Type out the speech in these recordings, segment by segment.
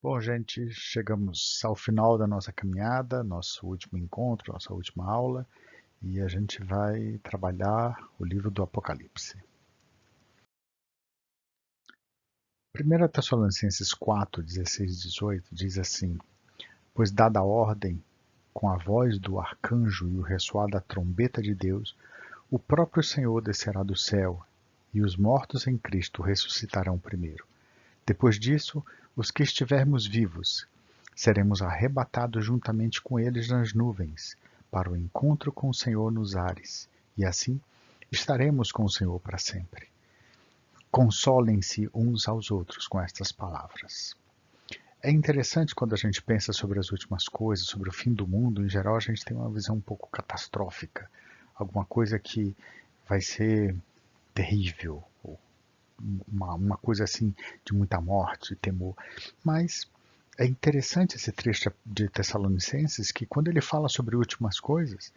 Bom, gente, chegamos ao final da nossa caminhada, nosso último encontro, nossa última aula, e a gente vai trabalhar o livro do Apocalipse. 1 Tessalonicenses 4, 16 e 18 diz assim: Pois dada a ordem, com a voz do arcanjo e o ressoar da trombeta de Deus, o próprio Senhor descerá do céu, e os mortos em Cristo ressuscitarão primeiro. Depois disso, os que estivermos vivos, seremos arrebatados juntamente com eles nas nuvens, para o encontro com o Senhor nos ares, e assim estaremos com o Senhor para sempre. Consolem-se uns aos outros com estas palavras. É interessante quando a gente pensa sobre as últimas coisas, sobre o fim do mundo, em geral a gente tem uma visão um pouco catastrófica, alguma coisa que vai ser terrível, uma coisa assim de muita morte, temor. Mas é interessante esse trecho de Tessalonicenses que quando ele fala sobre últimas coisas,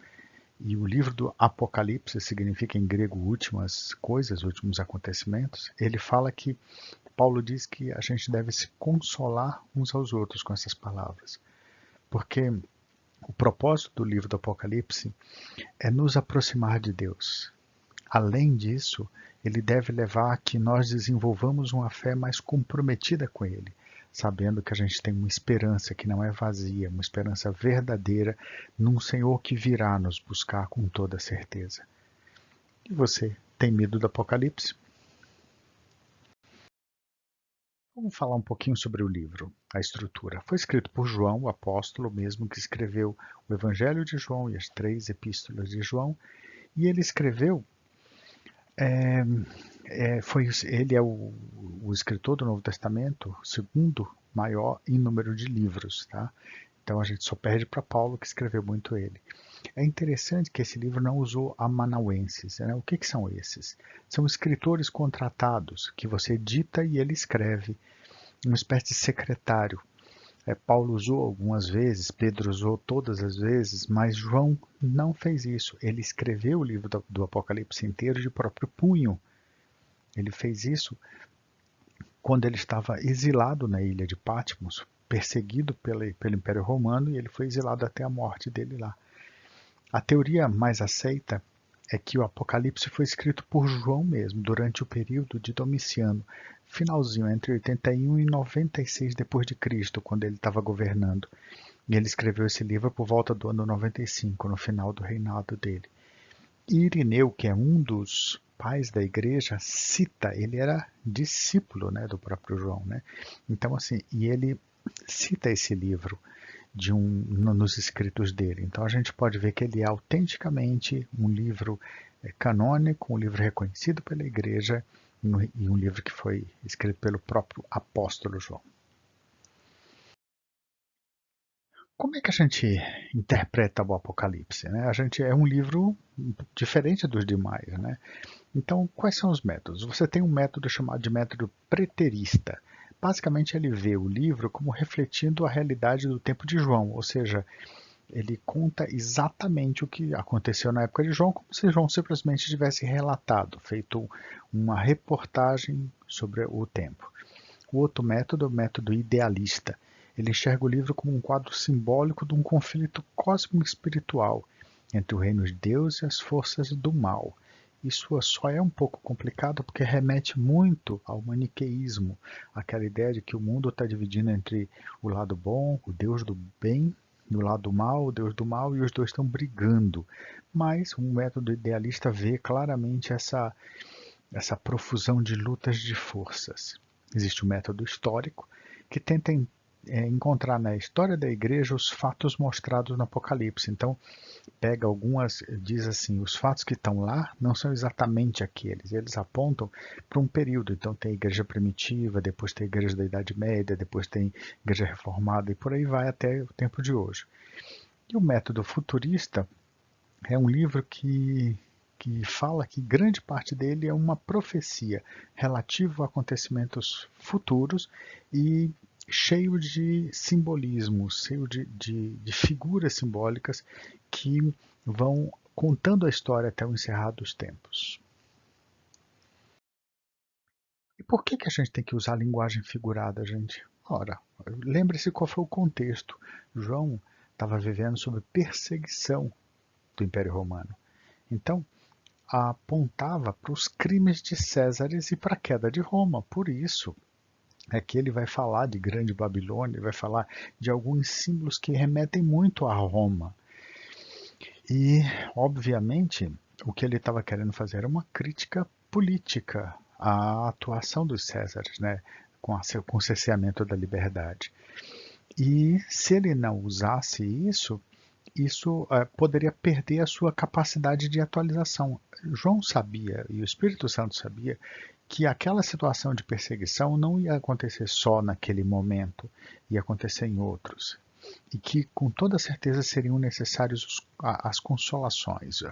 e o livro do Apocalipse significa em grego últimas coisas, últimos acontecimentos, ele fala que Paulo diz que a gente deve se consolar uns aos outros com essas palavras. Porque o propósito do livro do Apocalipse é nos aproximar de Deus. Além disso, ele deve levar a que nós desenvolvamos uma fé mais comprometida com ele, sabendo que a gente tem uma esperança que não é vazia, uma esperança verdadeira num Senhor que virá nos buscar com toda certeza. E você, tem medo do Apocalipse? Vamos falar um pouquinho sobre o livro, a estrutura. Foi escrito por João, o apóstolo, mesmo que escreveu o Evangelho de João e as 3 epístolas de João, e ele escreveu ele é o escritor do Novo Testamento, o segundo maior em número de livros, tá? Então a gente só perde para Paulo, que escreveu muito ele. É interessante que esse livro não usou amanauenses, né? O que são esses? São escritores contratados, que você dita e ele escreve, uma espécie de secretário. Paulo usou algumas vezes, Pedro usou todas as vezes, mas João não fez isso. Ele escreveu o livro do Apocalipse inteiro de próprio punho. Ele fez isso quando ele estava exilado na ilha de Patmos, perseguido pelo Império Romano, e ele foi exilado até a morte dele lá. A teoria mais aceita é que o Apocalipse foi escrito por João mesmo, durante o período de Domiciano, finalzinho, entre 81 e 96 depois de Cristo, quando ele estava governando. E ele escreveu esse livro por volta do ano 95, no final do reinado dele. Irineu, que é um dos pais da igreja, cita, ele era discípulo, né, do próprio João, né? Então assim, e ele cita esse livro nos escritos dele. Então a gente pode ver que ele é autenticamente um livro canônico, um livro reconhecido pela igreja e um livro que foi escrito pelo próprio apóstolo João. Como é que a gente interpreta o Apocalipse, né? A gente é um livro diferente dos demais, né? Então, quais são os métodos? Você tem um método chamado de método preterista. Basicamente, ele vê o livro como refletindo a realidade do tempo de João, ou seja, ele conta exatamente o que aconteceu na época de João, como se João simplesmente tivesse relatado, feito uma reportagem sobre o tempo. O outro método é o método idealista. Ele enxerga o livro como um quadro simbólico de um conflito cósmico-espiritual entre o reino de Deus e as forças do mal. Isso só é um pouco complicado porque remete muito ao maniqueísmo, aquela ideia de que o mundo está dividindo entre o lado bom, o Deus do bem, e o lado mal, o Deus do mal, e os dois estão brigando. Mas um método idealista vê claramente essa profusão de lutas de forças. Existe o método histórico, que tenta encontrar na história da igreja os fatos mostrados no Apocalipse. Então, pega algumas, diz assim, os fatos que estão lá não são exatamente aqueles, eles apontam para um período. Então, tem a igreja primitiva, depois tem a igreja da Idade Média, depois tem a igreja reformada e por aí vai até o tempo de hoje. E o método futurista é um livro que fala que grande parte dele é uma profecia relativa a acontecimentos futuros e cheio de simbolismo, cheio de figuras simbólicas que vão contando a história até o encerrar dos tempos. E por que a gente tem que usar a linguagem figurada, gente? Ora, Lembre-se qual foi o contexto. João estava vivendo sob perseguição do Império Romano. Então, apontava para os crimes de Césares e para a queda de Roma. Por isso é que ele vai falar de Grande Babilônia, vai falar de alguns símbolos que remetem muito a Roma. E, obviamente, o que ele estava querendo fazer era uma crítica política à atuação dos Césares, né? Com o cerceamento da liberdade. E se ele não usasse isso, poderia perder a sua capacidade de atualização. João sabia, e o Espírito Santo sabia, que aquela situação de perseguição não ia acontecer só naquele momento, ia acontecer em outros. E que com toda certeza seriam necessários as consolações,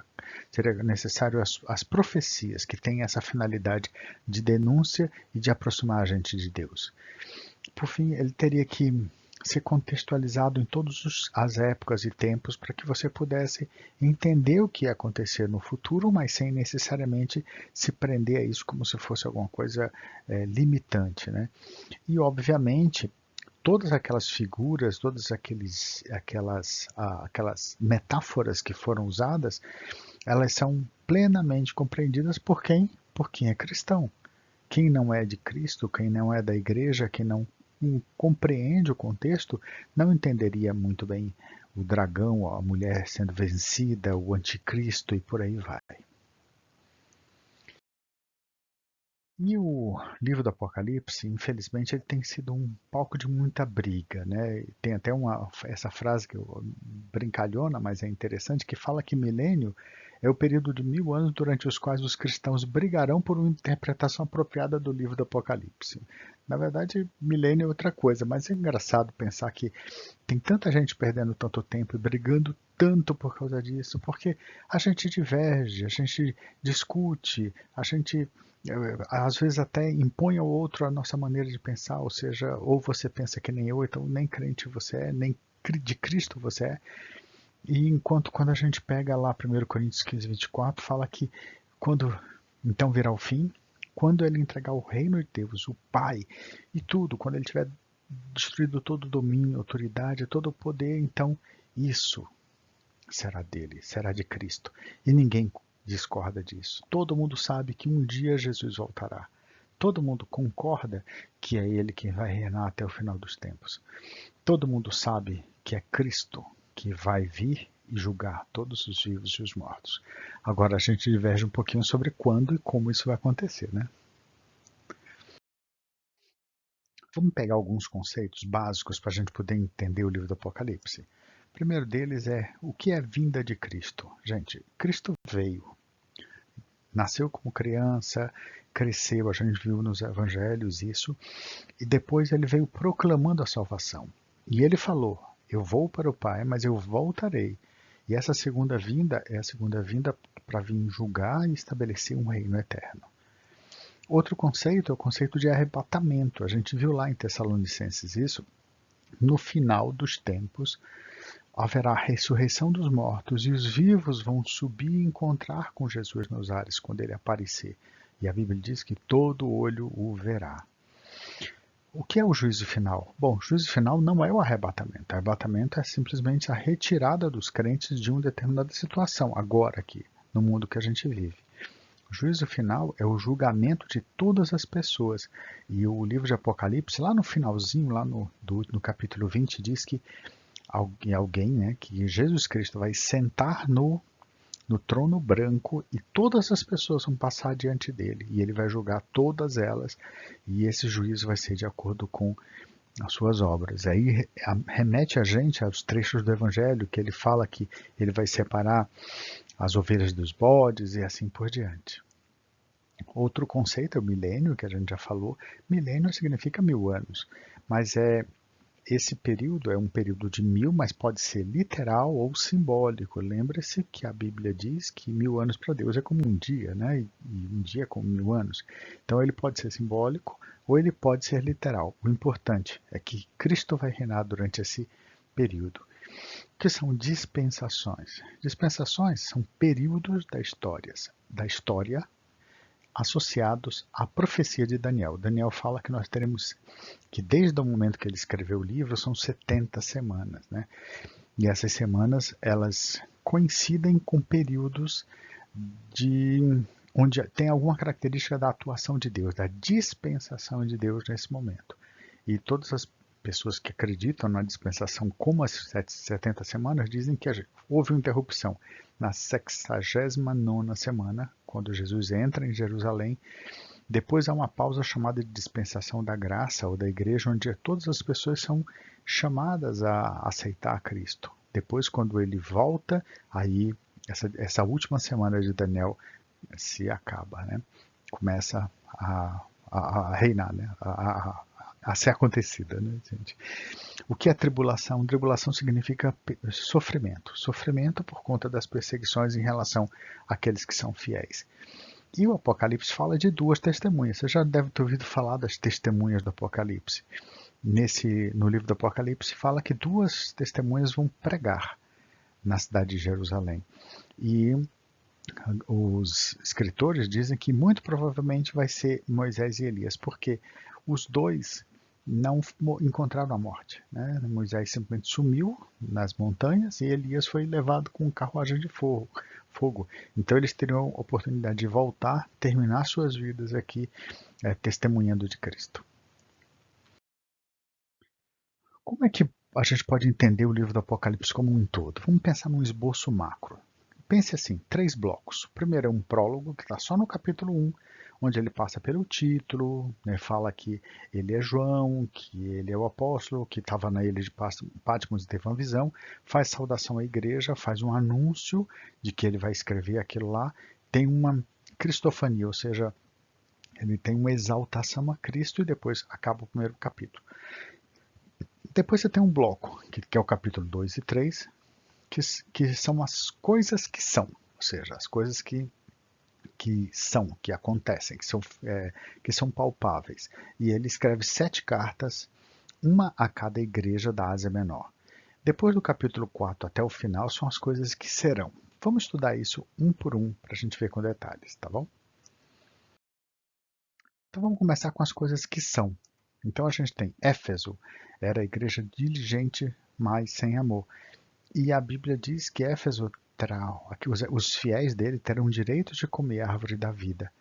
seria necessário as profecias que têm essa finalidade de denúncia e de aproximar a gente de Deus. Por fim, ele teria que ser contextualizado em todas as épocas e tempos para que você pudesse entender o que ia acontecer no futuro, mas sem necessariamente se prender a isso como se fosse alguma coisa limitante, né? E, obviamente, todas aquelas figuras, todas aquelas metáforas que foram usadas, elas são plenamente compreendidas por quem? Por quem é cristão. Quem não é de Cristo, quem não é da igreja, quem não compreende o contexto, não entenderia muito bem o dragão, a mulher sendo vencida, o anticristo e por aí vai. E o livro do Apocalipse, infelizmente, ele tem sido um palco de muita briga, né? Tem até essa frase que brincalhona, mas é interessante, que fala que milênio é o período de 1000 anos durante os quais os cristãos brigarão por uma interpretação apropriada do livro do Apocalipse. Na verdade, milênio é outra coisa, mas é engraçado pensar que tem tanta gente perdendo tanto tempo e brigando tanto por causa disso, porque a gente diverge, a gente discute, a gente às vezes até impõe ao outro a nossa maneira de pensar, ou seja, ou você pensa que nem eu, então nem crente você é, nem de Cristo você é. E enquanto quando a gente pega lá 1 Coríntios 15, 24, fala que quando então virá o fim, quando ele entregar o reino de Deus, o Pai e tudo, quando ele tiver destruído todo o domínio, autoridade, todo o poder, então isso será dele, será de Cristo. E ninguém discorda disso. Todo mundo sabe que um dia Jesus voltará. Todo mundo concorda que é ele quem vai reinar até o final dos tempos. Todo mundo sabe que é Cristo que vai vir e julgar todos os vivos e os mortos. Agora a gente diverge um pouquinho sobre quando e como isso vai acontecer, né? Vamos pegar alguns conceitos básicos para a gente poder entender o livro do Apocalipse. O primeiro deles é o que é vinda de Cristo. Gente, Cristo veio, nasceu como criança, cresceu, a gente viu nos evangelhos isso, e depois ele veio proclamando a salvação. E ele falou: eu vou para o Pai, mas eu voltarei. E essa segunda vinda é a segunda vinda para vir julgar e estabelecer um reino eterno. Outro conceito é o conceito de arrebatamento. A gente viu lá em Tessalonicenses isso. No final dos tempos, haverá a ressurreição dos mortos e os vivos vão subir e encontrar com Jesus nos ares quando ele aparecer. E a Bíblia diz que todo olho o verá. O que é o juízo final? Bom, o juízo final não é o arrebatamento. O arrebatamento é simplesmente a retirada dos crentes de uma determinada situação, agora aqui, no mundo que a gente vive. O juízo final é o julgamento de todas as pessoas. E o livro de Apocalipse, lá no finalzinho, lá no capítulo 20, diz que alguém, né, que Jesus Cristo vai sentar no trono branco e todas as pessoas vão passar diante dele. E ele vai julgar todas elas. E esse juízo vai ser de acordo com as suas obras. Aí remete a gente aos trechos do Evangelho, que ele fala que ele vai separar as ovelhas dos bodes e assim por diante. Outro conceito é o milênio, que a gente já falou. Milênio significa 1000 anos, mas esse período é um período de 1000, mas pode ser literal ou simbólico. Lembre-se que a Bíblia diz que 1000 anos para Deus é como um dia, né? E um dia é como 1000 anos. Então ele pode ser simbólico ou ele pode ser literal. O importante é que Cristo vai reinar durante esse período. O que são dispensações? Dispensações são períodos da história associados à profecia de Daniel. Daniel fala que nós teremos que desde o momento que ele escreveu o livro são 70 semanas, né? E essas semanas elas coincidem com períodos de onde tem alguma característica da atuação de Deus, da dispensação de Deus nesse momento. E todas as pessoas que acreditam na dispensação como as 70 semanas dizem que houve uma interrupção na 69ª semana, quando Jesus entra em Jerusalém. Depois há uma pausa chamada de dispensação da graça ou da igreja, onde todas as pessoas são chamadas a aceitar Cristo. Depois, quando ele volta, aí essa última semana de Daniel se acaba, né? Começa a reinar, né? A ser acontecida, né, gente? O que é tribulação? Tribulação significa sofrimento. Sofrimento por conta das perseguições em relação àqueles que são fiéis. E o Apocalipse fala de duas testemunhas. Você já deve ter ouvido falar das testemunhas do Apocalipse. No livro do Apocalipse fala que duas testemunhas vão pregar na cidade de Jerusalém. E os escritores dizem que muito provavelmente vai ser Moisés e Elias, porque os dois não encontraram a morte, né? Moisés simplesmente sumiu nas montanhas e Elias foi levado com carruagem de fogo. Então eles teriam a oportunidade de voltar, terminar suas vidas aqui, testemunhando de Cristo. Como é que a gente pode entender o livro do Apocalipse como um todo? Vamos pensar num esboço macro. Pense assim, 3 blocos. O primeiro é um prólogo, que está só no capítulo 1, onde ele passa pelo título, né, fala que ele é João, que ele é o apóstolo, que estava na ilha de Patmos e teve uma visão, faz saudação à igreja, faz um anúncio de que ele vai escrever aquilo lá, tem uma cristofania, ou seja, ele tem uma exaltação a Cristo e depois acaba o primeiro capítulo. Depois você tem um bloco, que é o capítulo 2 e 3, que são as coisas que são, ou seja, as coisas que acontecem, que são palpáveis. E ele escreve 7 cartas, uma a cada igreja da Ásia Menor. Depois do capítulo 4 até o final são as coisas que serão. Vamos estudar isso um por um para a gente ver com detalhes, tá bom? Então vamos começar com as coisas que são. Então a gente tem Éfeso, era a igreja diligente, mas sem amor. E a Bíblia diz que Éfeso os fiéis dele terão direito de comer a árvore da vida.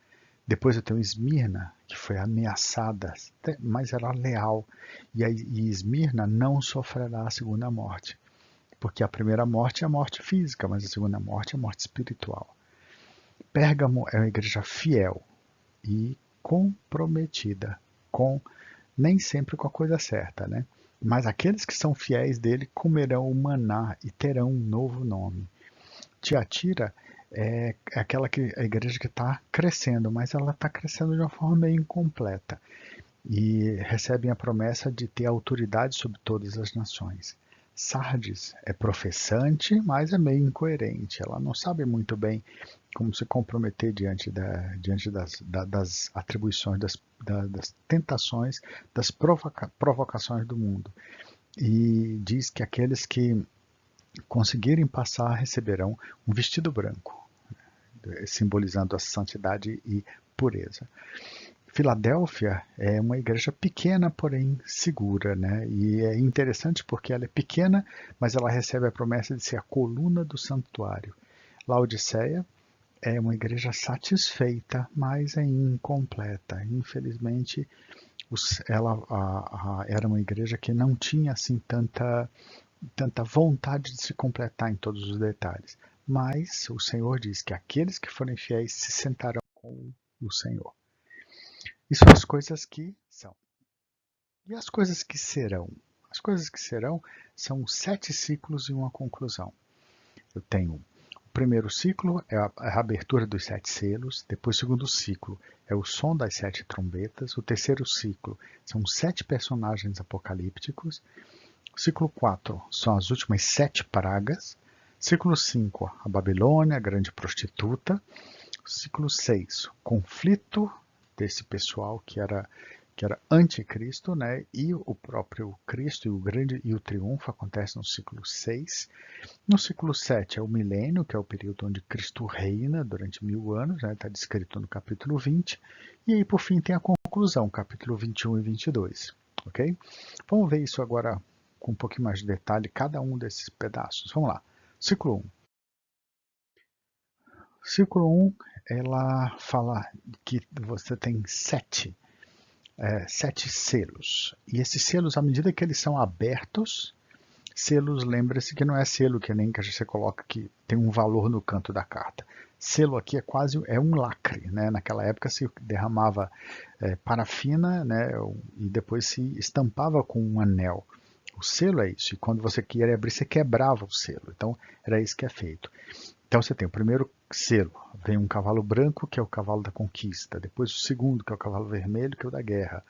Depois eu tenho Esmirna, que foi ameaçada, mas era leal. E Esmirna não sofrerá a segunda morte. Porque a primeira morte é a morte física, mas a segunda morte é a morte espiritual. Pérgamo é uma igreja fiel e comprometida, nem sempre com a coisa certa, né? Mas aqueles que são fiéis dele comerão o maná e terão um novo nome. Tiatira é a igreja que está crescendo, mas ela está crescendo de uma forma meio incompleta. E recebem a promessa de ter autoridade sobre todas as nações. Sardes é professante, mas é meio incoerente. Ela não sabe muito bem como se comprometer diante das atribuições, das tentações, das provocações do mundo. E diz que aqueles que conseguirem passar receberão um vestido branco, simbolizando a santidade e pureza. Filadélfia é uma igreja pequena, porém segura, né? E é interessante porque ela é pequena, mas ela recebe a promessa de ser a coluna do santuário. Laodiceia é uma igreja satisfeita, mas é incompleta. Infelizmente, ela era uma igreja que não tinha assim tanta vontade de se completar em todos os detalhes. Mas o Senhor diz que aqueles que forem fiéis se sentarão com o Senhor. Isso são as coisas que são. E as coisas que serão? As coisas que serão são 7 ciclos e uma conclusão. Eu tenho o primeiro ciclo, é a abertura dos 7 selos. Depois, o segundo ciclo é o som das 7 trombetas. O terceiro ciclo são 7 personagens apocalípticos. O ciclo 4 são as últimas 7 pragas. Ciclo 5, a Babilônia, a grande prostituta. Ciclo 6, conflito desse pessoal que que era anticristo, né? E o próprio Cristo e o triunfo acontece no ciclo 6. No ciclo 7 é o milênio, que é o período onde Cristo reina durante 1000 anos, né? Está descrito no capítulo 20. E aí, por fim, tem a conclusão, capítulo 21 e 22. Ok? Vamos ver isso agora com um pouquinho mais de detalhe, cada um desses pedaços. Vamos lá. Ciclo 1. Ciclo 1, ela fala que você tem sete selos. E esses selos, à medida que eles são abertos, selos, lembre-se que não é selo que nem que você coloca que tem um valor no canto da carta. Selo aqui é quase um lacre, né? Naquela época se derramava parafina, né? E depois se estampava com um anel. O selo é isso, e quando você queria abrir, você quebrava o selo. Então, era isso que é feito. Então, você tem o primeiro selo, vem um cavalo branco, que é o cavalo da conquista. Depois o segundo, que é o cavalo vermelho, que é o da guerra.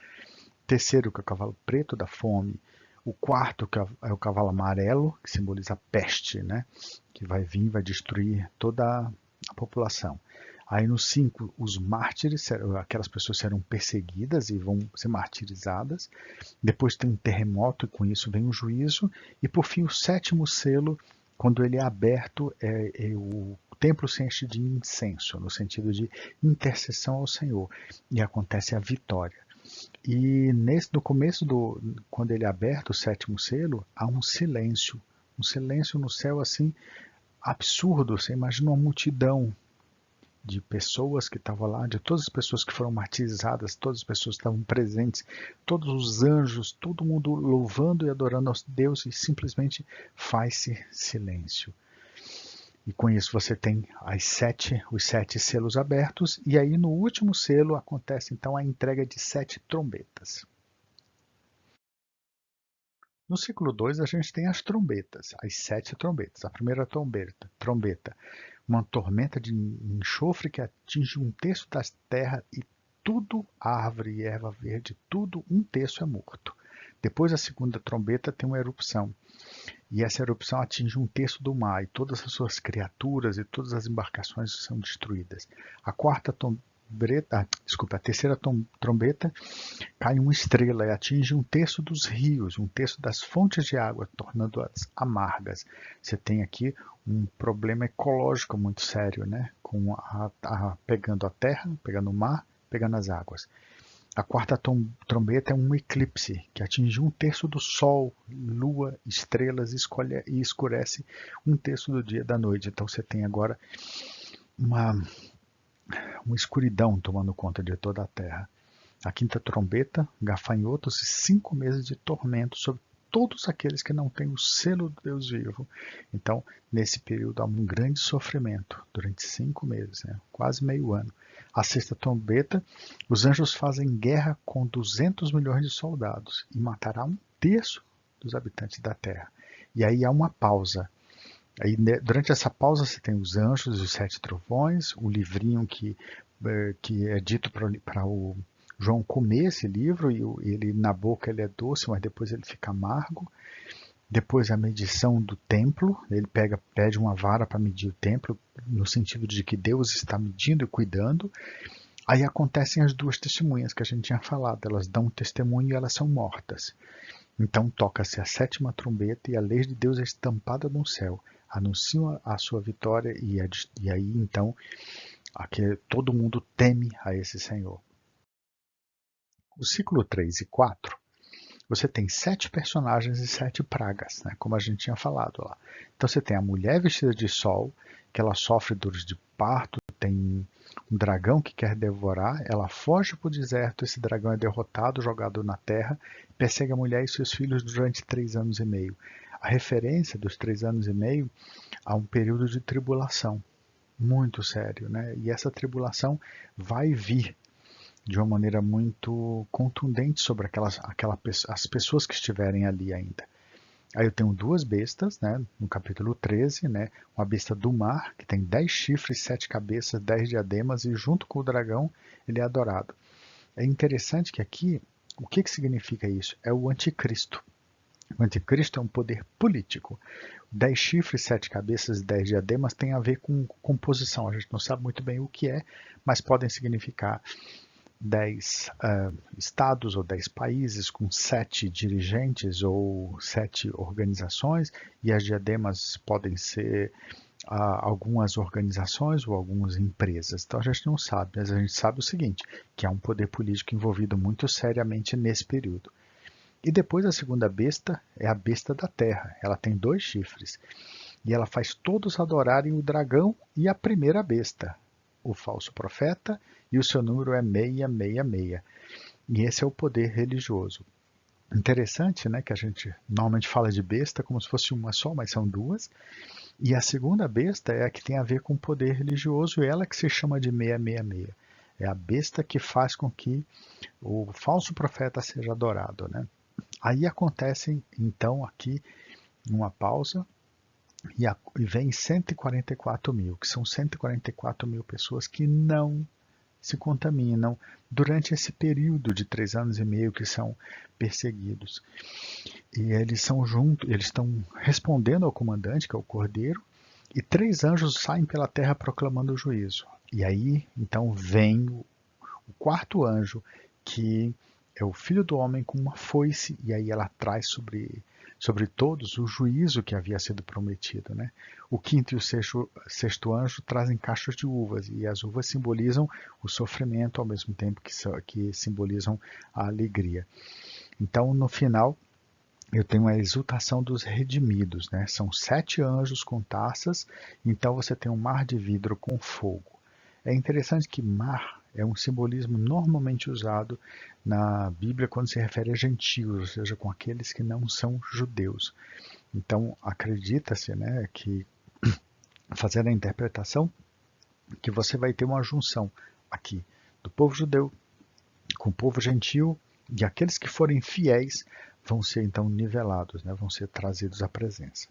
O terceiro, que é o cavalo preto, da fome. O quarto, que é o cavalo amarelo, que simboliza a peste, né? Que vai vir, vai destruir toda a população. Aí no 5, os mártires, aquelas pessoas serão perseguidas e vão ser martirizadas. Depois tem um terremoto e com isso vem um juízo. E por fim o sétimo selo, quando ele é aberto, o templo se enche de incenso, no sentido de intercessão ao Senhor. E acontece a vitória. E no começo, quando ele é aberto, o sétimo selo, há um silêncio no céu assim absurdo. Você imagina uma multidão de pessoas que estavam lá, de todas as pessoas que foram martirizadas, todas as pessoas que estavam presentes, todos os anjos, todo mundo louvando e adorando a Deus, e simplesmente faz-se silêncio. E com isso você tem os 7 selos abertos, e aí no último selo acontece então a entrega de 7 trombetas. No ciclo 2 a gente tem as trombetas, as 7 trombetas. A primeira trombeta, uma tormenta de enxofre que atinge um terço da terra e tudo, árvore e erva verde, tudo, um terço é morto. Depois a segunda trombeta tem uma erupção, e essa erupção atinge um terço do mar, e todas as suas criaturas e todas as embarcações são destruídas. A terceira trombeta cai uma estrela e atinge um terço dos rios, um terço das fontes de água, tornando-as amargas. Você tem aqui um problema ecológico muito sério, né? Pegando a terra, pegando o mar, pegando as águas. A quarta trombeta é um eclipse, que atinge um terço do sol, lua, estrelas e escurece um terço do dia e da noite. Então você tem agora uma escuridão tomando conta de toda a terra. A quinta trombeta, gafanhotos e 5 meses de tormento sobre todos aqueles que não têm o selo do Deus vivo. Então, nesse período há um grande sofrimento, durante 5 meses, né? Quase meio ano. A sexta trombeta, os anjos fazem guerra com 200 milhões de soldados e matará um terço dos habitantes da terra. E aí há uma pausa. Aí, durante essa pausa você tem os anjos e os 7 trovões, o livrinho que é dito para o João comer esse livro, e ele na boca ele é doce, mas depois ele fica amargo. Depois a medição do templo, ele pede uma vara para medir o templo, no sentido de que Deus está medindo e cuidando. Aí acontecem as 2 testemunhas que a gente tinha falado, elas dão um testemunho e elas são mortas. Então toca-se a 7ª trombeta e a lei de Deus é estampada no céu, anunciam a sua vitória e aí então todo mundo teme a esse Senhor. O ciclo 3 e 4, você tem 7 personagens e 7 pragas, né, como a gente tinha falado lá. Então você tem a mulher vestida de sol, que ela sofre dores de parto, tem um dragão que quer devorar, ela foge para o deserto, esse dragão é derrotado, jogado na terra, persegue a mulher e seus filhos durante 3 anos e meio. A referência dos 3 anos e meio a um período de tribulação, muito sério, né? E essa tribulação vai vir de uma maneira muito contundente sobre as pessoas que estiverem ali ainda. Aí eu tenho 2 bestas, né, no capítulo 13, né, uma besta do mar, que tem 10 chifres, 7 cabeças, 10 diademas, e junto com o dragão ele é adorado. É interessante que aqui, o que significa isso? É o anticristo. O anticristo é um poder político. 10 chifres, 7 cabeças, 10 diademas tem a ver com composição. A gente não sabe muito bem o que é, mas podem significar 10 estados ou 10 países com 7 dirigentes ou 7 organizações, e as diademas podem ser algumas organizações ou algumas empresas. Então a gente não sabe, mas a gente sabe o seguinte, que há um poder político envolvido muito seriamente nesse período. E depois a segunda besta é a besta da terra. Ela tem 2 chifres. E ela faz todos adorarem o dragão e a primeira besta, o falso profeta, e o seu número é 666. E esse é o poder religioso. Interessante, né, que a gente normalmente fala de besta como se fosse uma só, mas são 2. E a segunda besta é a que tem a ver com o poder religioso, ela que se chama de 666. É a besta que faz com que o falso profeta seja adorado, né? Aí acontece, então, aqui uma pausa, e vem 144 mil, que são 144 mil pessoas que não se contaminam durante esse período de 3 anos e meio que são perseguidos. E eles são juntos, eles estão respondendo ao comandante, que é o Cordeiro, e 3 anjos saem pela terra proclamando o juízo. E aí, então, vem o 4º anjo, que é o Filho do Homem com uma foice, e aí ela traz sobre todos o juízo que havia sido prometido, né? O 5º e o 6º anjo trazem cachos de uvas, e as uvas simbolizam o sofrimento ao mesmo tempo que simbolizam a alegria. Então, no final, eu tenho a exultação dos redimidos, né? São 7 anjos com taças, então você tem um mar de vidro com fogo. É interessante que mar é um simbolismo normalmente usado na Bíblia quando se refere a gentios, ou seja, com aqueles que não são judeus. Então, acredita-se, né, que, fazendo a interpretação, que você vai ter uma junção aqui do povo judeu com o povo gentil, e aqueles que forem fiéis vão ser então nivelados, né, vão ser trazidos à presença.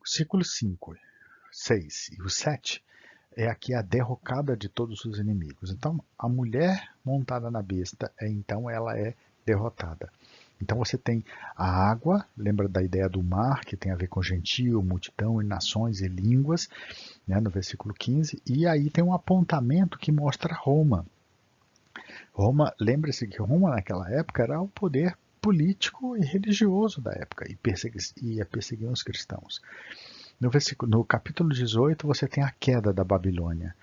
O ciclo 5, 6 e o 7 é aqui a derrocada de todos os inimigos. Então, a mulher montada na besta, então ela é derrotada. Então você tem a água, lembra da ideia do mar, que tem a ver com gentio, multidão e nações e línguas, né, no versículo 15, e aí tem um apontamento que mostra Roma. Roma, lembre-se que Roma naquela época era o poder político e religioso da época, e perseguiam os cristãos. No capítulo 18 você tem a queda da Babilônia.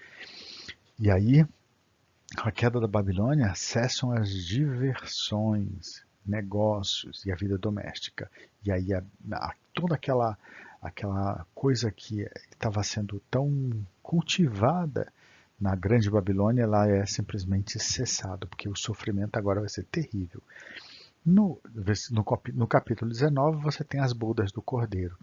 E aí, a queda da Babilônia cessam as diversões, negócios e a vida doméstica. E aí toda aquela coisa que estava sendo tão cultivada na grande Babilônia, ela é simplesmente cessado, porque o sofrimento agora vai ser terrível. No capítulo 19 você tem as bodas do Cordeiro.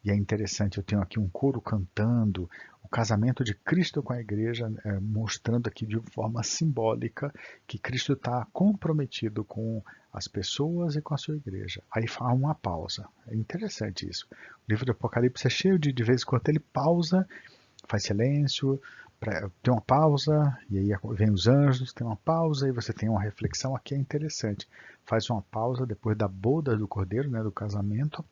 E é interessante, eu tenho aqui um coro cantando o casamento de Cristo com a igreja, mostrando aqui de forma simbólica que Cristo está comprometido com as pessoas e com a sua igreja. Aí faz uma pausa. É interessante isso. O livro do Apocalipse é cheio de vez em quando ele pausa, faz silêncio, tem uma pausa, e aí vem os anjos, tem uma pausa, e você tem uma reflexão. Aqui é interessante. Faz uma pausa depois da boda do Cordeiro, né, do casamento.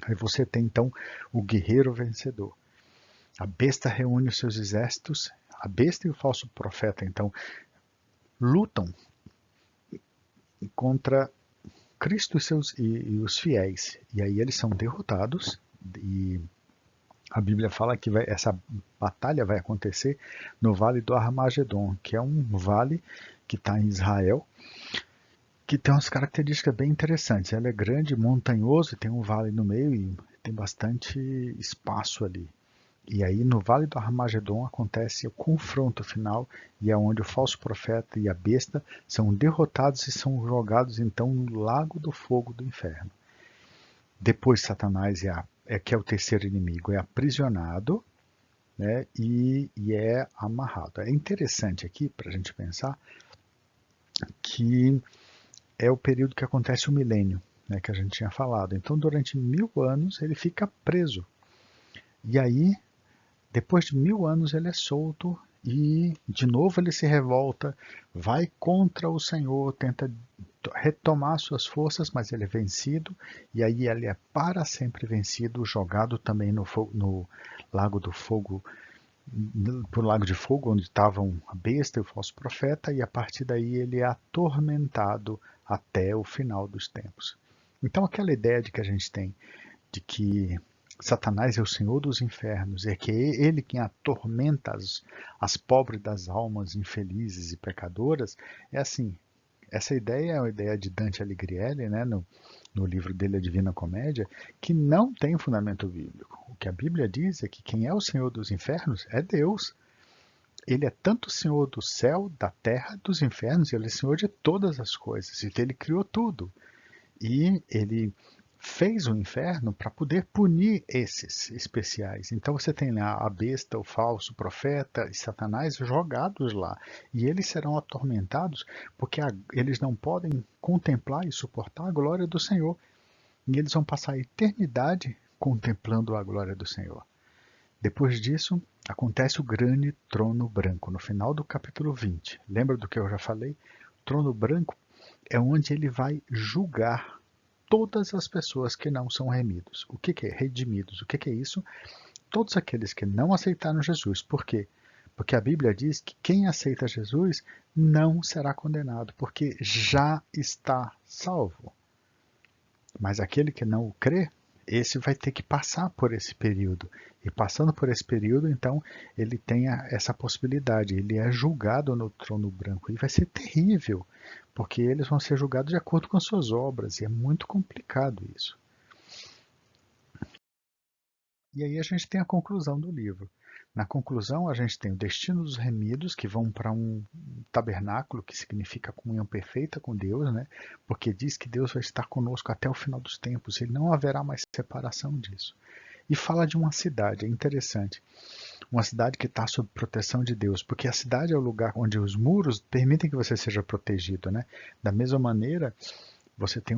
Aí você tem então o guerreiro vencedor. A besta reúne os seus exércitos, a besta e o falso profeta então lutam contra Cristo e os fiéis. E aí eles são derrotados, e a Bíblia fala que essa batalha vai acontecer no Vale do Armagedon, que é um vale que está em Israel, que tem umas características bem interessantes. Ela é grande, montanhoso, e tem um vale no meio e tem bastante espaço ali. E aí no Vale do Armagedon acontece o confronto final, e é onde o falso profeta e a besta são derrotados e são jogados então no lago do fogo do inferno. Depois Satanás que é o terceiro inimigo, é aprisionado, né, e é amarrado. É interessante aqui para a gente pensar que é o período que acontece o milênio, né, que a gente tinha falado. Então durante 1000 anos ele fica preso. E aí depois de 1000 anos ele é solto e de novo ele se revolta, vai contra o Senhor, tenta retomar suas forças, mas ele é vencido, e aí ele é para sempre vencido, jogado também no lago do fogo para o lago de fogo, onde estavam a besta e o falso profeta, e a partir daí ele é atormentado até o final dos tempos. Então aquela ideia de que a gente tem de que Satanás é o senhor dos infernos, é que é ele quem atormenta as pobres das almas infelizes e pecadoras, é assim, essa ideia é uma ideia de Dante Alighieri, né, no livro dele, A Divina Comédia, que não tem fundamento bíblico. O que a Bíblia diz é que quem é o senhor dos infernos é Deus. Ele é tanto senhor do céu, da terra, dos infernos, ele é senhor de todas as coisas. Então ele criou tudo. E ele fez o inferno para poder punir esses especiais. Então você tem lá a besta, o falso profeta e Satanás jogados lá. E eles serão atormentados porque eles não podem contemplar e suportar a glória do Senhor. E eles vão passar a eternidade contemplando a glória do Senhor. Depois disso, acontece o grande trono branco, no final do capítulo 20. Lembra do que eu já falei? O trono branco é onde ele vai julgar todas as pessoas que não são remidos. O que é redimidos? O que é isso? Todos aqueles que não aceitaram Jesus. Por quê? Porque a Bíblia diz que quem aceita Jesus não será condenado, porque já está salvo. Mas aquele que não o crê, esse vai ter que passar por esse período. E passando por esse período, então, ele tem essa possibilidade. Ele é julgado no trono branco. E vai ser terrível, porque eles vão ser julgados de acordo com as suas obras. E é muito complicado isso. E aí a gente tem a conclusão do livro. Na conclusão, a gente tem o destino dos remidos, que vão para um tabernáculo, que significa comunhão perfeita com Deus, né? Porque diz que Deus vai estar conosco até o final dos tempos, e não haverá mais separação disso. E fala de uma cidade, é interessante. Uma cidade que está sob proteção de Deus, porque a cidade é o lugar onde os muros permitem que você seja protegido, né? Da mesma maneira, você tem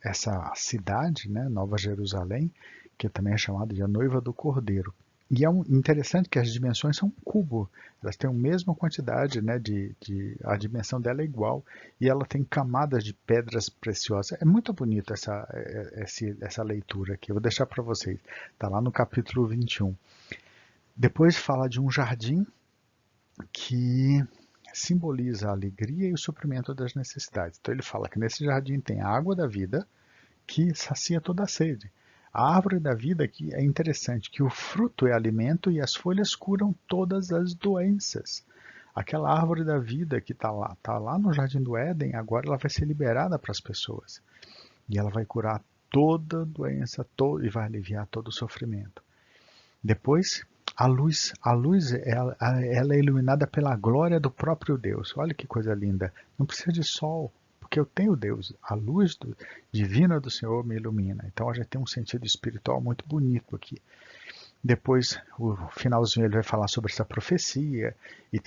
essa cidade, né, Nova Jerusalém, que também é chamada de a noiva do Cordeiro. E é interessante que as dimensões são um cubo, elas têm a mesma quantidade, né, a dimensão dela é igual, e ela tem camadas de pedras preciosas. É muito bonito essa leitura aqui, eu vou deixar para vocês, está lá no capítulo 21. Depois fala de um jardim que simboliza a alegria e o suprimento das necessidades. Então ele fala que nesse jardim tem a água da vida, que sacia toda a sede. A árvore da vida aqui é interessante, que o fruto é alimento e as folhas curam todas as doenças. Aquela árvore da vida que está lá no Jardim do Éden, agora ela vai ser liberada para as pessoas. E ela vai curar toda doença e vai aliviar todo o sofrimento. Depois, a luz ela é iluminada pela glória do próprio Deus. Olha que coisa linda. Não precisa de sol, porque eu tenho Deus. A luz divina do Senhor me ilumina. Então a gente tem um sentido espiritual muito bonito aqui. Depois, o finalzinho ele vai falar sobre essa profecia, e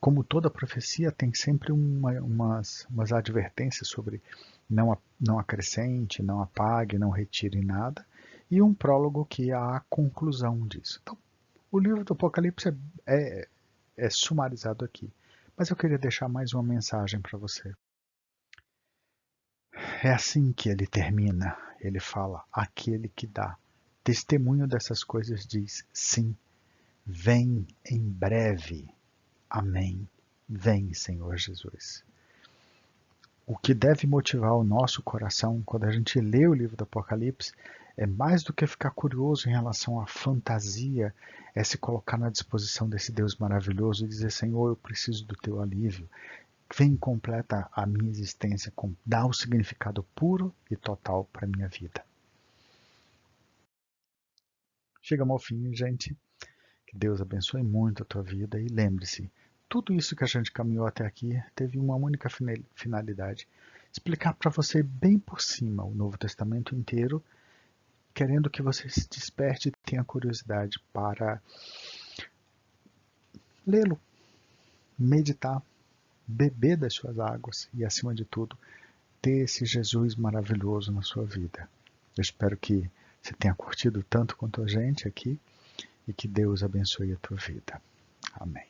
como toda profecia, tem sempre umas advertências sobre não acrescente, não apague, não retire nada, e um prólogo que é a conclusão disso. Então, o livro do Apocalipse é sumarizado aqui, mas eu queria deixar mais uma mensagem para você. É assim que ele termina. Ele fala: aquele que dá testemunho dessas coisas diz: sim, vem em breve. Amém. Vem, Senhor Jesus. O que deve motivar o nosso coração quando a gente lê o livro do Apocalipse é mais do que ficar curioso em relação à fantasia, é se colocar na disposição desse Deus maravilhoso e dizer: Senhor, eu preciso do teu alívio. Vem e completa a minha existência, dá o significado puro e total para a minha vida. Chegamos ao fim, gente. Que Deus abençoe muito a tua vida e lembre-se, tudo isso que a gente caminhou até aqui teve uma única finalidade: explicar para você bem por cima o Novo Testamento inteiro, querendo que você se desperte e tenha curiosidade para lê-lo, meditar, beber das suas águas e, acima de tudo, ter esse Jesus maravilhoso na sua vida. Eu espero que você tenha curtido tanto quanto a gente aqui e que Deus abençoe a tua vida. Amém.